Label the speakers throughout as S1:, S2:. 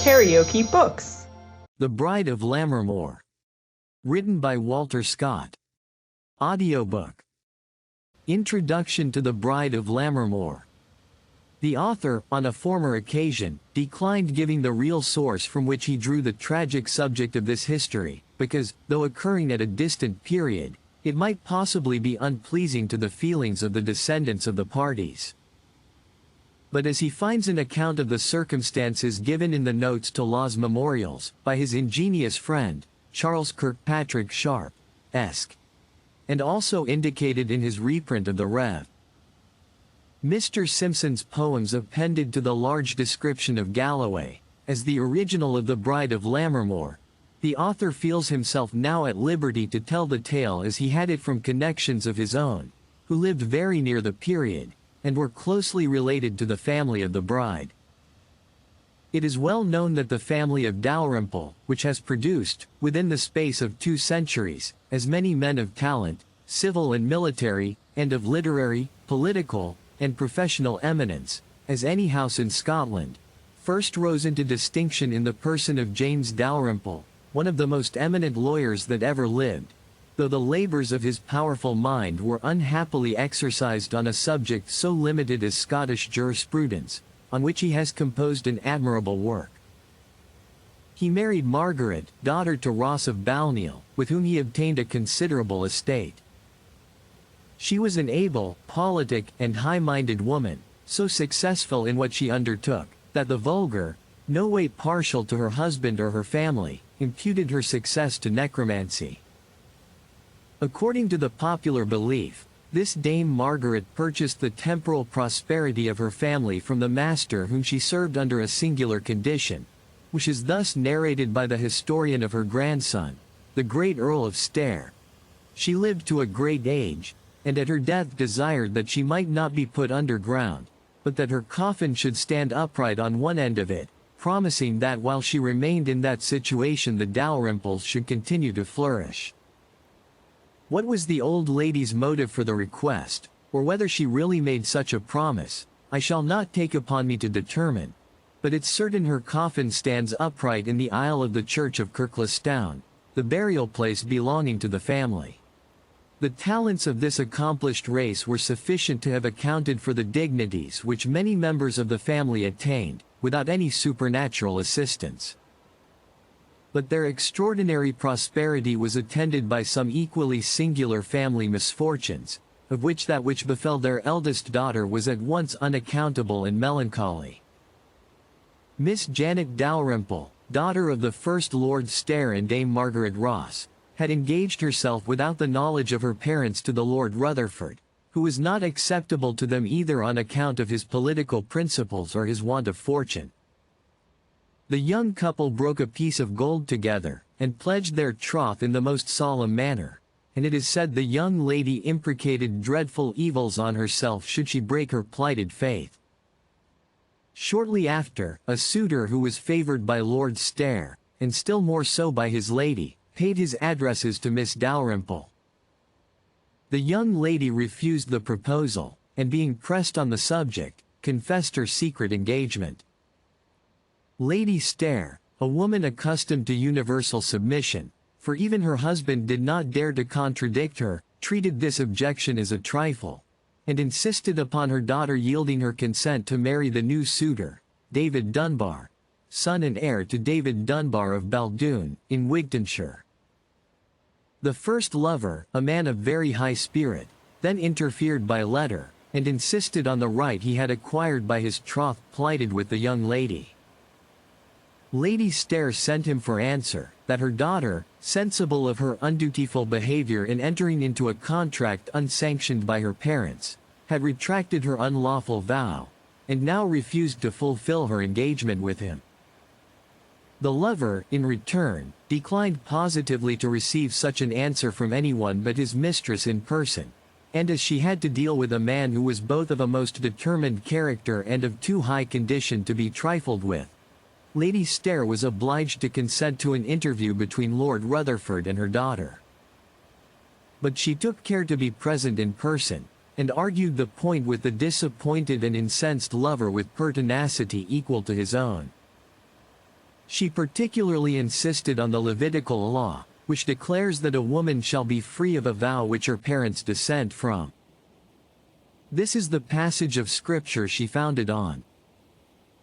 S1: KaraokeBooks.
S2: The Bride of Lammermoor. Written by Walter Scott. Audiobook. Introduction to The Bride of Lammermoor. The author, on a former occasion, declined giving the real source from which he drew the tragic subject of this history, because, though occurring at a distant period, it might possibly be unpleasing to the feelings of the descendants of the parties. But as he finds an account of the circumstances given in the notes to Law's memorials, by his ingenious friend, Charles Kirkpatrick Sharp, Esq., and also indicated in his reprint of the Rev. Mr. Simpson's poems appended to the large description of Galloway, as the original of The Bride of Lammermoor, the author feels himself now at liberty to tell the tale as he had it from connections of his own, who lived very near the period, and were closely related to the family of the bride. It is well known that the family of Dalrymple, which has produced, within the space of 2 centuries, as many men of talent, civil and military, and of literary, political, and professional eminence, as any house in Scotland, first rose into distinction in the person of James Dalrymple, one of the most eminent lawyers that ever lived, though the labors of his powerful mind were unhappily exercised on a subject so limited as Scottish jurisprudence, on which he has composed an admirable work. He married Margaret, daughter to Ross of Balneil, with whom he obtained a considerable estate. She was an able, politic, and high-minded woman, so successful in what she undertook, that the vulgar, no way partial to her husband or her family, imputed her success to necromancy. According to the popular belief, this Dame Margaret purchased the temporal prosperity of her family from the master whom she served under a singular condition, which is thus narrated by the historian of her grandson, the great Earl of Stair. She lived to a great age, and at her death desired that she might not be put underground, but that her coffin should stand upright on one end of it, promising that while she remained in that situation the Dalrymples should continue to flourish. What was the old lady's motive for the request, or whether she really made such a promise, I shall not take upon me to determine, but it's certain her coffin stands upright in the aisle of the church of Kirklestown, the burial place belonging to the family. The talents of this accomplished race were sufficient to have accounted for the dignities which many members of the family attained, without any supernatural assistance. But their extraordinary prosperity was attended by some equally singular family misfortunes, of which that which befell their eldest daughter was at once unaccountable and melancholy. Miss Janet Dalrymple, daughter of the first Lord Stair and Dame Margaret Ross, had engaged herself without the knowledge of her parents to the Lord Rutherford, who was not acceptable to them either on account of his political principles or his want of fortune. The young couple broke a piece of gold together, and pledged their troth in the most solemn manner, and it is said the young lady imprecated dreadful evils on herself should she break her plighted faith. Shortly after, a suitor who was favored by Lord Stair, and still more so by his lady, paid his addresses to Miss Dalrymple. The young lady refused the proposal, and being pressed on the subject, confessed her secret engagement. Lady Stair, a woman accustomed to universal submission, for even her husband did not dare to contradict her, treated this objection as a trifle, and insisted upon her daughter yielding her consent to marry the new suitor, David Dunbar, son and heir to David Dunbar of Baldoon, in Wigtonshire. The first lover, a man of very high spirit, then interfered by letter, and insisted on the right he had acquired by his troth plighted with the young lady. Lady Stair sent him for answer, that her daughter, sensible of her undutiful behavior in entering into a contract unsanctioned by her parents, had retracted her unlawful vow, and now refused to fulfill her engagement with him. The lover, in return, declined positively to receive such an answer from anyone but his mistress in person, and as she had to deal with a man who was both of a most determined character and of too high condition to be trifled with, Lady Stair was obliged to consent to an interview between Lord Rutherford and her daughter. But she took care to be present in person, and argued the point with the disappointed and incensed lover with pertinacity equal to his own. She particularly insisted on the Levitical law, which declares that a woman shall be free of a vow which her parents dissent from. This is the passage of Scripture she founded on.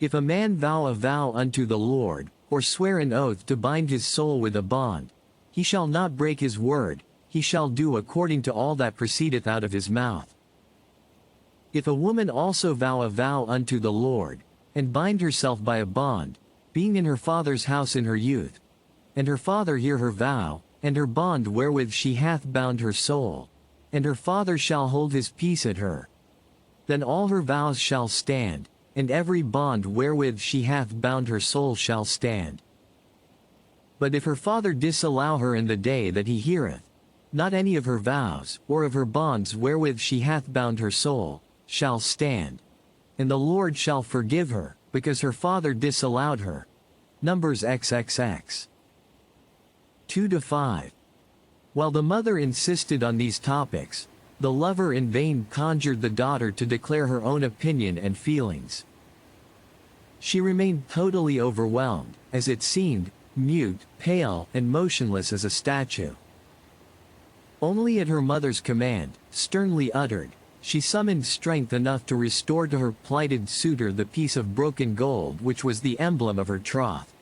S2: If a man vow a vow unto the Lord, or swear an oath to bind his soul with a bond, he shall not break his word, he shall do according to all that proceedeth out of his mouth. If a woman also vow a vow unto the Lord, and bind herself by a bond, being in her father's house in her youth, and her father hear her vow, and her bond wherewith she hath bound her soul, and her father shall hold his peace at her, then all her vows shall stand, and every bond wherewith she hath bound her soul shall stand. But if her father disallow her in the day that he heareth, not any of her vows, or of her bonds wherewith she hath bound her soul, shall stand. And the Lord shall forgive her, because her father disallowed her. Numbers XXX 2-5. While the mother insisted on these topics, the lover in vain conjured the daughter to declare her own opinion and feelings. She remained totally overwhelmed, as it seemed, mute, pale, and motionless as a statue. Only at her mother's command, sternly uttered, she summoned strength enough to restore to her plighted suitor the piece of broken gold which was the emblem of her troth.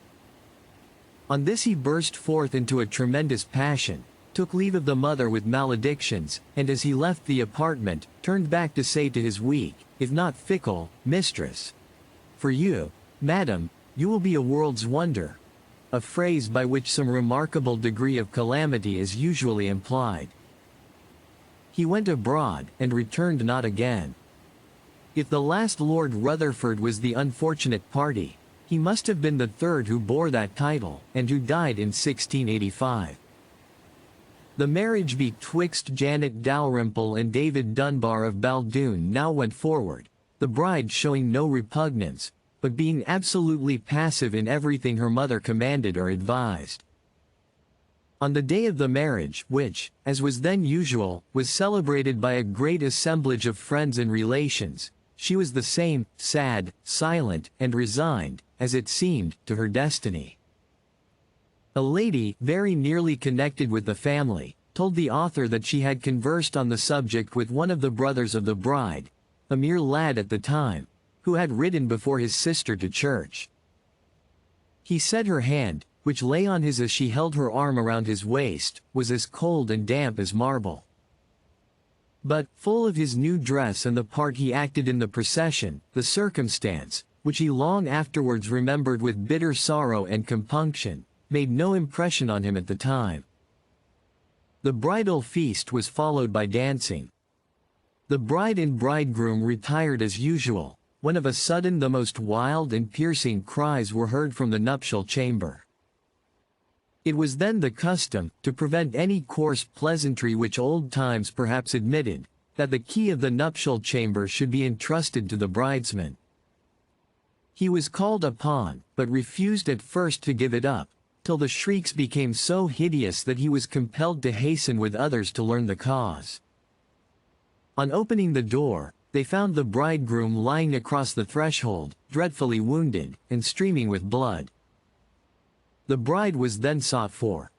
S2: On this he burst forth into a tremendous passion, took leave of the mother with maledictions, and as he left the apartment, turned back to say to his weak, if not fickle, mistress, "For you, madam, you will be a world's wonder," a phrase by which some remarkable degree of calamity is usually implied. He went abroad, and returned not again. If the last Lord Rutherford was the unfortunate party, he must have been the third who bore that title, and who died in 1685. The marriage betwixt Janet Dalrymple and David Dunbar of Baldoon now went forward, the bride showing no repugnance, but being absolutely passive in everything her mother commanded or advised. On the day of the marriage, which, as was then usual, was celebrated by a great assemblage of friends and relations, she was the same, sad, silent, and resigned, as it seemed, to her destiny. A lady, very nearly connected with the family, told the author that she had conversed on the subject with one of the brothers of the bride, a mere lad at the time, who had ridden before his sister to church. He said her hand, which lay on his as she held her arm around his waist, was as cold and damp as marble. But, full of his new dress and the part he acted in the procession, the circumstance, which he long afterwards remembered with bitter sorrow and compunction, made no impression on him at the time. The bridal feast was followed by dancing. The bride and bridegroom retired as usual, when of a sudden the most wild and piercing cries were heard from the nuptial chamber. It was then the custom, to prevent any coarse pleasantry which old times perhaps admitted, that the key of the nuptial chamber should be entrusted to the bridesman. He was called upon, but refused at first to give it up, till the shrieks became so hideous that he was compelled to hasten with others to learn the cause. On opening the door, they found the bridegroom lying across the threshold, dreadfully wounded, and streaming with blood. The bride was then sought for.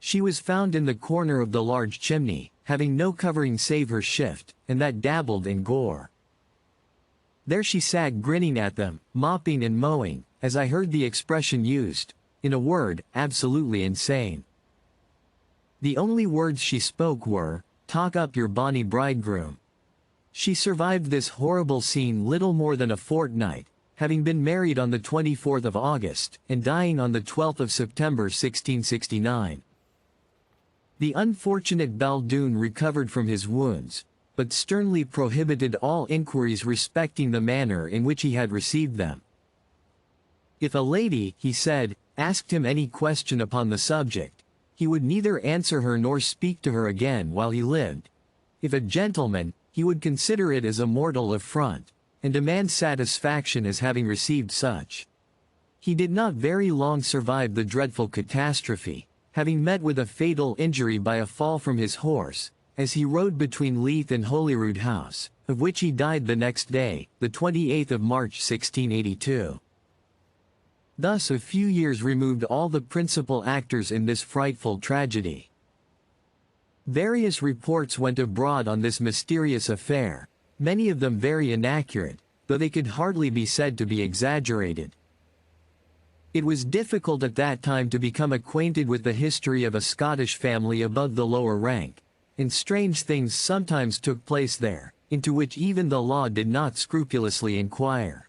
S2: She was found in the corner of the large chimney, having no covering save her shift, and that dabbled in gore. There she sat grinning at them, mopping and mowing, as I heard the expression used, in a word, absolutely insane. The only words she spoke were, "Talk up your bonny bridegroom." She survived this horrible scene little more than a fortnight, having been married on the 24th of August, and dying on the 12th of September 1669. The unfortunate Baldoon recovered from his wounds, but sternly prohibited all inquiries respecting the manner in which he had received them. If a lady, he said, asked him any question upon the subject, he would neither answer her nor speak to her again while he lived. If a gentleman, he would consider it as a mortal affront, and demand satisfaction as having received such. He did not very long survive the dreadful catastrophe, having met with a fatal injury by a fall from his horse, as he rode between Leith and Holyrood House, of which he died the next day, the 28th of March 1682. Thus a few years removed all the principal actors in this frightful tragedy. Various reports went abroad on this mysterious affair, many of them very inaccurate, though they could hardly be said to be exaggerated. It was difficult at that time to become acquainted with the history of a Scottish family above the lower rank, and strange things sometimes took place there, into which even the law did not scrupulously inquire.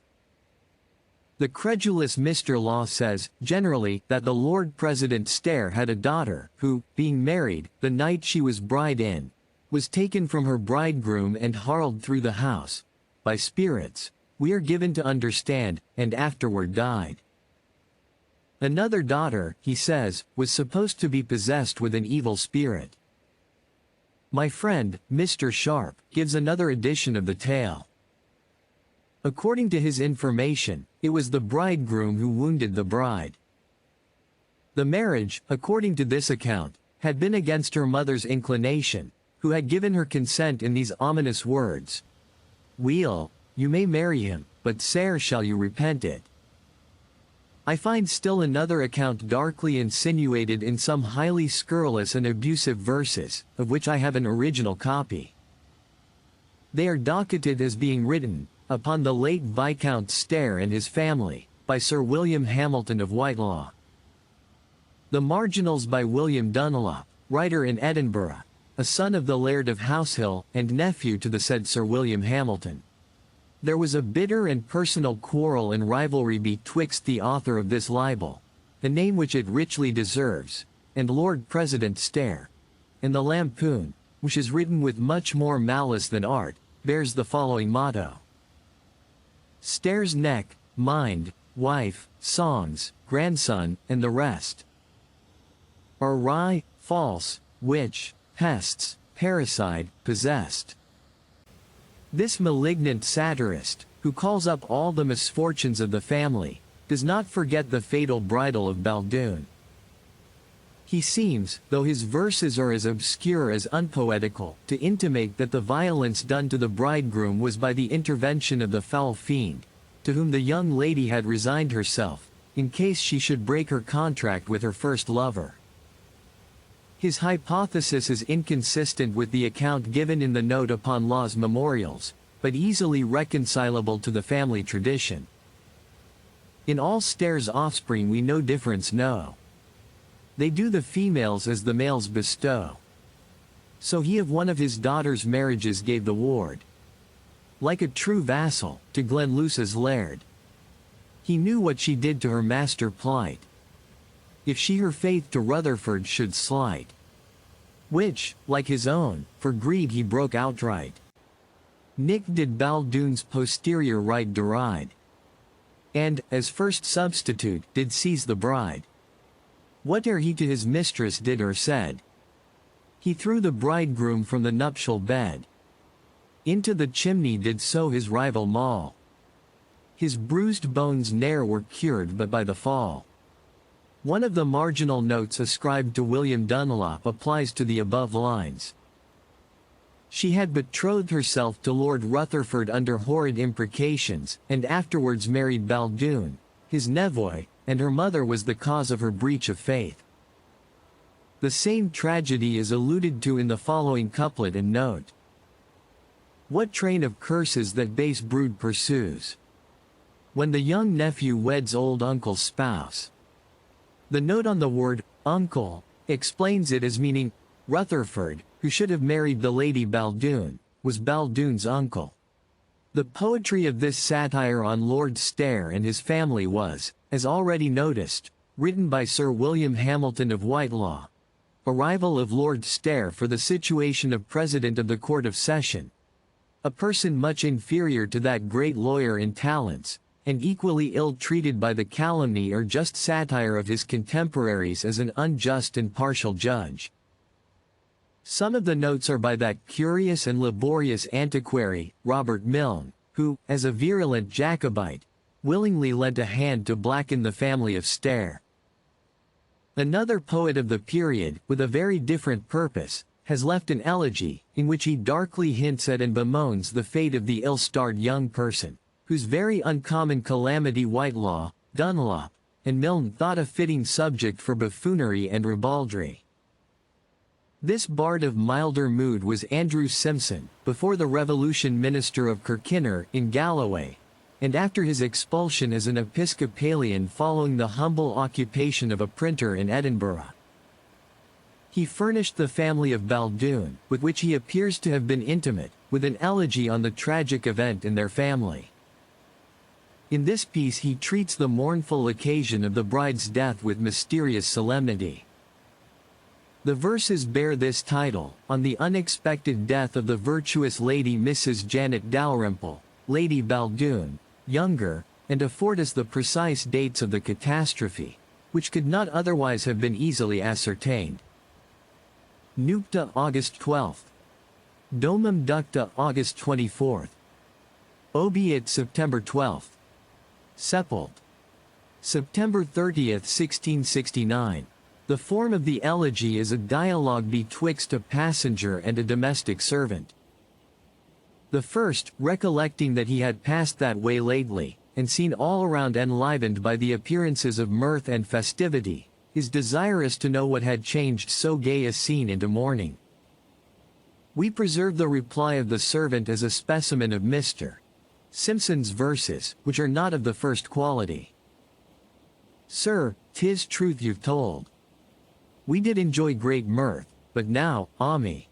S2: The credulous Mr. Law says, generally, that the Lord President Stair had a daughter, who, being married, the night she was bride in, was taken from her bridegroom and harled through the house, by spirits, we are given to understand, and afterward died. Another daughter, he says, was supposed to be possessed with an evil spirit. My friend, Mr. Sharp, gives another edition of the tale. According to his information, it was the bridegroom who wounded the bride. The marriage, according to this account, had been against her mother's inclination, who had given her consent in these ominous words: "Weel, you may marry him, but sair shall you repent it." I find still another account darkly insinuated in some highly scurrilous and abusive verses, of which I have an original copy. They are docketed as being written, upon the late Viscount Stair and his family, by Sir William Hamilton of Whitelaw. The marginals by William Dunlop, writer in Edinburgh, a son of the Laird of Househill, and nephew to the said Sir William Hamilton. There was a bitter and personal quarrel and rivalry betwixt the author of this libel, the name which it richly deserves, and Lord President Stair, and the lampoon, which is written with much more malice than art, bears the following motto: Stair's neck, mind, wife, songs, grandson, and the rest are wry, false, witch, pests, parricide, possessed. This malignant satirist, who calls up all the misfortunes of the family, does not forget the fatal bridal of Baldoon. He seems, though his verses are as obscure as unpoetical, to intimate that the violence done to the bridegroom was by the intervention of the foul fiend, to whom the young lady had resigned herself, in case she should break her contract with her first lover. His hypothesis is inconsistent with the account given in the note upon Law's memorials, but easily reconcilable to the family tradition. In all Stair's offspring we no difference know. They do the females as the males bestow. So he of one of his daughter's marriages gave the ward, like a true vassal, to Glenluce's laird. He knew what she did to her master plight, if she her faith to Rutherford should slight, which, like his own, for greed he broke outright. Nick did Baldoon's posterior right deride, and, as first substitute, did seize the bride. Whate'er he to his mistress did or said, he threw the bridegroom from the nuptial bed, into the chimney did so his rival maul. His bruised bones ne'er were cured but by the fall. One of the marginal notes ascribed to William Dunlop applies to the above lines. She had betrothed herself to Lord Rutherford under horrid imprecations, and afterwards married Baldoon, his nevoy, and her mother was the cause of her breach of faith. The same tragedy is alluded to in the following couplet and note. What train of curses that base brood pursues, when the young nephew weds old uncle's spouse? The note on the word uncle explains it as meaning Rutherford, who should have married the Lady Baldoon, was Baldoon's uncle. The poetry of this satire on Lord Stair and his family was, as already noticed, written by Sir William Hamilton of Whitelaw, a rival of Lord Stair for the situation of President of the Court of Session, a person much inferior to that great lawyer in talents, and equally ill-treated by the calumny or just satire of his contemporaries as an unjust and partial judge. Some of the notes are by that curious and laborious antiquary, Robert Milne, who, as a virulent Jacobite, willingly lent a hand to blacken the family of Stair. Another poet of the period, with a very different purpose, has left an elegy, in which he darkly hints at and bemoans the fate of the ill-starred young person, whose very uncommon calamity Whitelaw, Dunlop, and Milne thought a fitting subject for buffoonery and ribaldry. This bard of milder mood was Andrew Simpson, before the Revolution minister of Kirkinner in Galloway, and after his expulsion as an Episcopalian following the humble occupation of a printer in Edinburgh. He furnished the family of Baldoon, with which he appears to have been intimate, with an elegy on the tragic event in their family. In this piece he treats the mournful occasion of the bride's death with mysterious solemnity. The verses bear this title, On the Unexpected Death of the Virtuous Lady Mrs. Janet Dalrymple, Lady Baldoon, younger, and afford us the precise dates of the catastrophe, which could not otherwise have been easily ascertained. Nupta August 12th. Domum Ducta August 24th. Obiit September 12th. Sepult. September 30th 1669. The form of the elegy is a dialogue betwixt a passenger and a domestic servant. The first, recollecting that he had passed that way lately, and seen all around enlivened by the appearances of mirth and festivity, is desirous to know what had changed so gay a scene into mourning. We preserve the reply of the servant as a specimen of Mr. Simpson's verses, which are not of the first quality. Sir, 'tis truth you've told. We did enjoy great mirth, but now, ah me,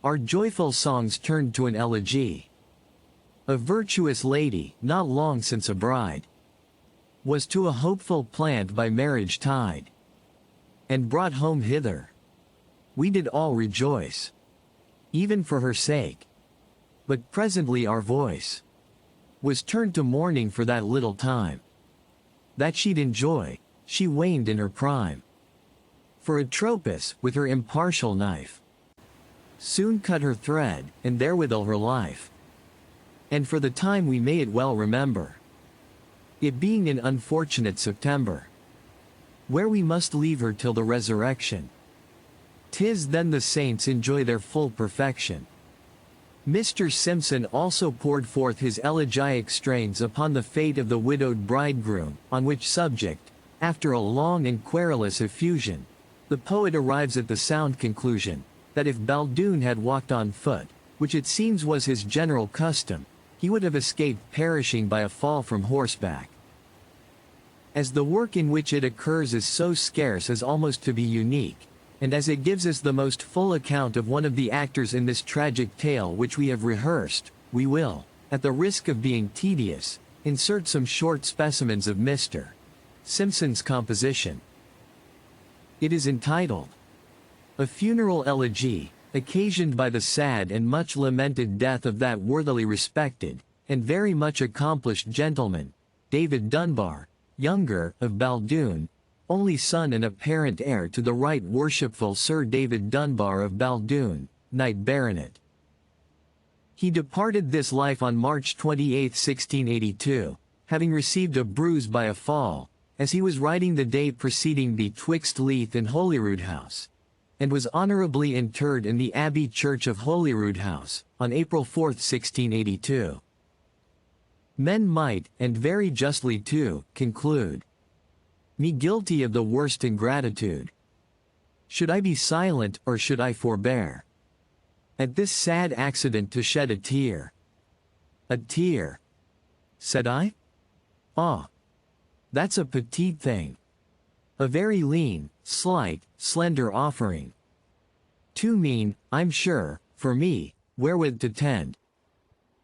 S2: our joyful songs turned to an elegy. A virtuous lady, not long since a bride, was to a hopeful plant by marriage tied, and brought home hither. We did all rejoice, even for her sake. But presently our voice was turned to mourning for that little time that she'd enjoy, she waned in her prime. For Atropos, with her impartial knife, soon cut her thread, and therewithal her life. And for the time we may it well remember, it being in unfortunate September, where we must leave her till the resurrection. 'Tis then the saints enjoy their full perfection. Mr. Simpson also poured forth his elegiac strains upon the fate of the widowed bridegroom, on which subject, after a long and querulous effusion, the poet arrives at the sound conclusion, that if Baldoon had walked on foot, which it seems was his general custom, he would have escaped perishing by a fall from horseback. As the work in which it occurs is so scarce as almost to be unique, and as it gives us the most full account of one of the actors in this tragic tale which we have rehearsed, we will, at the risk of being tedious, insert some short specimens of Mr. Simpson's composition. It is entitled, A Funeral Elegy, occasioned by the sad and much lamented death of that worthily respected, and very much accomplished gentleman, David Dunbar, younger, of Baldoon, only son and apparent heir to the right worshipful Sir David Dunbar of Baldoon, Knight Baronet. He departed this life on March 28, 1682, having received a bruise by a fall, as he was riding the day preceding betwixt Leith and Holyrood House, and was honourably interred in the Abbey Church of Holyrood House, on April 4, 1682. Men might, and very justly too, conclude me guilty of the worst ingratitude. Should I be silent, or should I forbear at this sad accident to shed a tear? A tear, said I? Ah, that's a petite thing. A very lean, slight, slender offering. Too mean, I'm sure, for me, wherewith to tend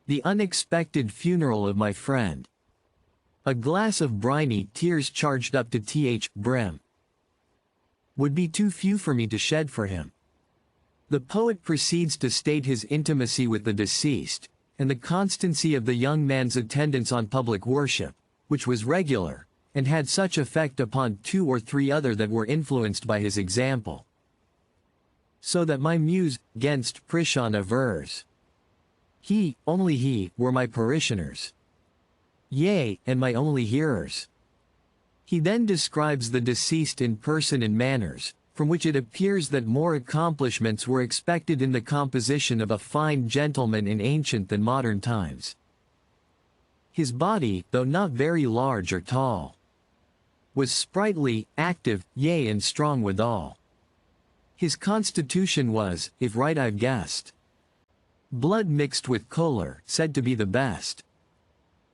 S2: the unexpected funeral of my friend. A glass of briny tears charged up to th brim would be too few for me to shed for him. The poet proceeds to state his intimacy with the deceased, and the constancy of the young man's attendance on public worship, which was regular, and had such effect upon 2 or 3 other that were influenced by his example. So that my muse, 'gainst Prishon avers, he, only he, were my parishioners. Yea, and my only hearers. He then describes the deceased in person and manners, from which it appears that more accomplishments were expected in the composition of a fine gentleman in ancient than modern times. His body, though not very large or tall, was sprightly, active, yea and strong withal. His constitution was, if right I've guessed, blood mixed with choler, said to be the best.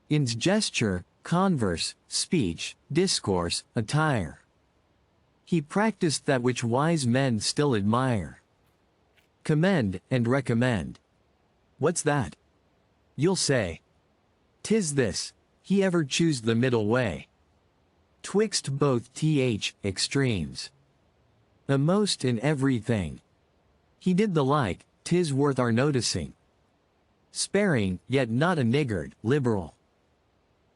S2: In's gesture, converse, speech, discourse, attire. He practiced that which wise men still admire. Commend, and recommend. What's that? You'll say. 'Tis this, he ever chose the middle way. Twixt both extremes. A most in everything. He did the like, 'tis worth our noticing. Sparing, yet not a niggard, liberal.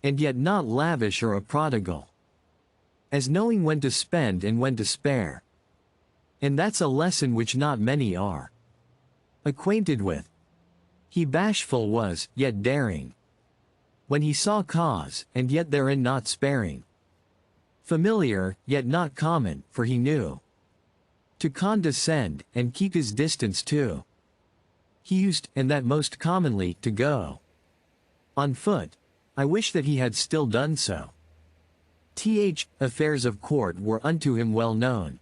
S2: And yet not lavish or a prodigal. As knowing when to spend and when to spare. And that's a lesson which not many are acquainted with. He bashful was, yet daring. When he saw cause, and yet therein not sparing. Familiar, yet not common, for he knew to condescend, and keep his distance too. He used, and that most commonly, to go on foot. I wish that he had still done so. Affairs of court were unto him well known.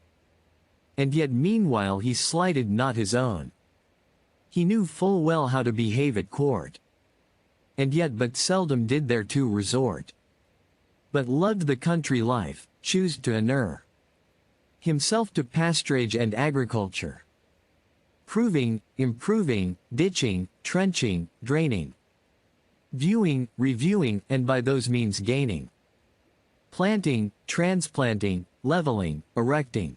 S2: And yet meanwhile he slighted not his own. He knew full well how to behave at court. And yet but seldom did thereto resort. But loved the country life, choosed to inure himself to pasturage and agriculture. Proving, improving, ditching, trenching, draining. Viewing, reviewing, and by those means gaining. Planting, transplanting, leveling, erecting.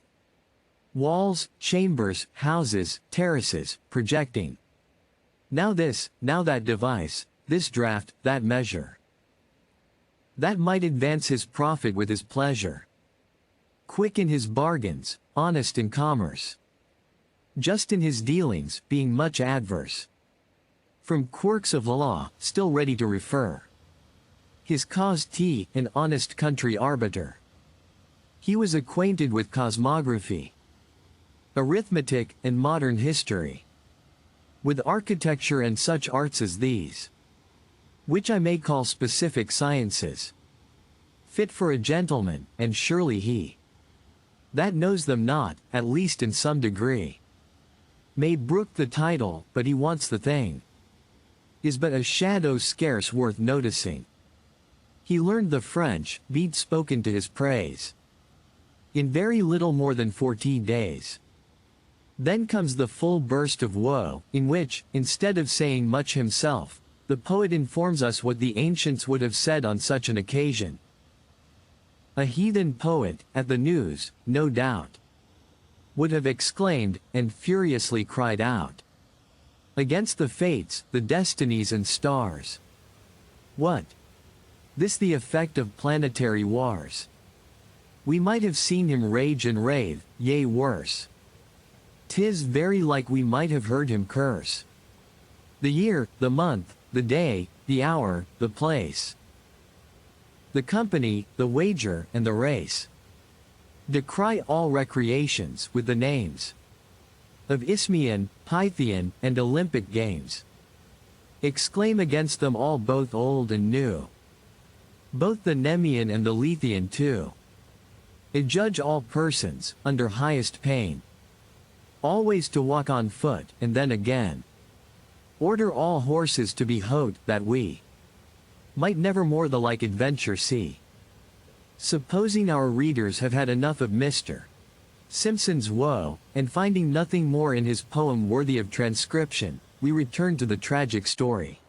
S2: Walls, chambers, houses, terraces, projecting. Now this, now that device, this draft, that measure. That might advance his profit with his pleasure. Quick in his bargains, honest in commerce. Just in his dealings, being much adverse from quirks of law, still ready to refer his cause an honest country arbiter. He was acquainted with cosmography, arithmetic, and modern history, with architecture and such arts as these, which I may call specific sciences, fit for a gentleman, and surely he that knows them not, at least in some degree, may brook the title, but he wants the thing, is but a shadow scarce worth noticing. He learned the French, beat spoken to his praise, in very little more than 14 days. Then comes the full burst of woe, in which, instead of saying much himself, the poet informs us what the ancients would have said on such an occasion. A heathen poet, at the news, no doubt, would have exclaimed, and furiously cried out, against the fates, the destinies and stars. What? This the effect of planetary wars? We might have seen him rage and rave, yea worse. 'Tis very like we might have heard him curse the year, the month, the day, the hour, the place, the company, the wager, and the race. Decry all recreations with the names of Isthmian, Pythian, and Olympic games. Exclaim against them all both old and new, both the Nemean and the Lethean too. Adjudge all persons, under highest pain, always to walk on foot, and then again order all horses to be hot, that we might never more the like adventure see. Supposing our readers have had enough of Mr. Simpson's woe, and finding nothing more in his poem worthy of transcription, we return to the tragic story.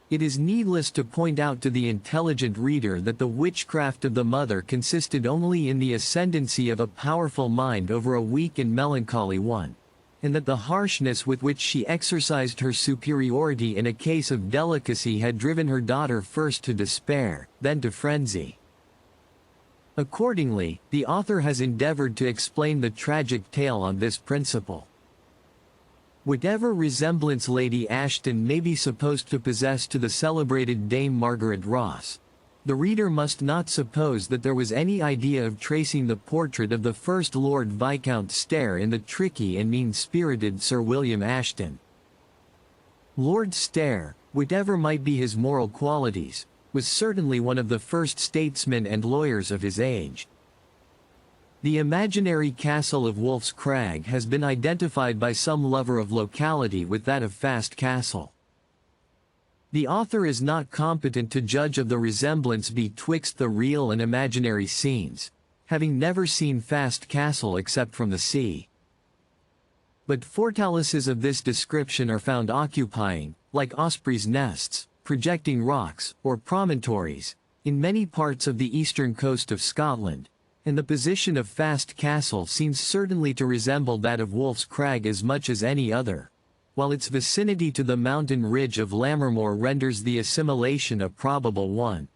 S2: It is needless to point out to the intelligent reader that the witchcraft of the mother consisted only in the ascendancy of a powerful mind over a weak and melancholy one, and that the harshness with which she exercised her superiority in a case of delicacy had driven her daughter first to despair, then to frenzy. Accordingly, the author has endeavored to explain the tragic tale on this principle. Whatever resemblance Lady Ashton may be supposed to possess to the celebrated Dame Margaret Ross, the reader must not suppose that there was any idea of tracing the portrait of the first Lord Viscount Stair in the tricky and mean-spirited Sir William Ashton. Lord Stair, whatever might be his moral qualities, was certainly one of the first statesmen and lawyers of his age. The imaginary castle of Wolf's Crag has been identified by some lover of locality with that of Fast Castle. The author is not competent to judge of the resemblance betwixt the real and imaginary scenes, having never seen Fast Castle except from the sea. But fortalices of this description are found occupying, like ospreys' nests, projecting rocks, or promontories, in many parts of the eastern coast of Scotland, and the position of Fast Castle seems certainly to resemble that of Wolf's Crag as much as any other, while its vicinity to the mountain ridge of Lammermoor renders the assimilation a probable one.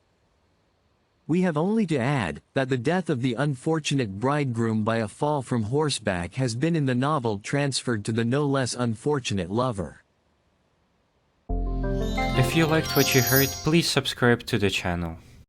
S2: We have only to add that the death of the unfortunate bridegroom by a fall from horseback has been in the novel transferred to the no less unfortunate lover.
S1: If you liked what you heard, please subscribe to the channel.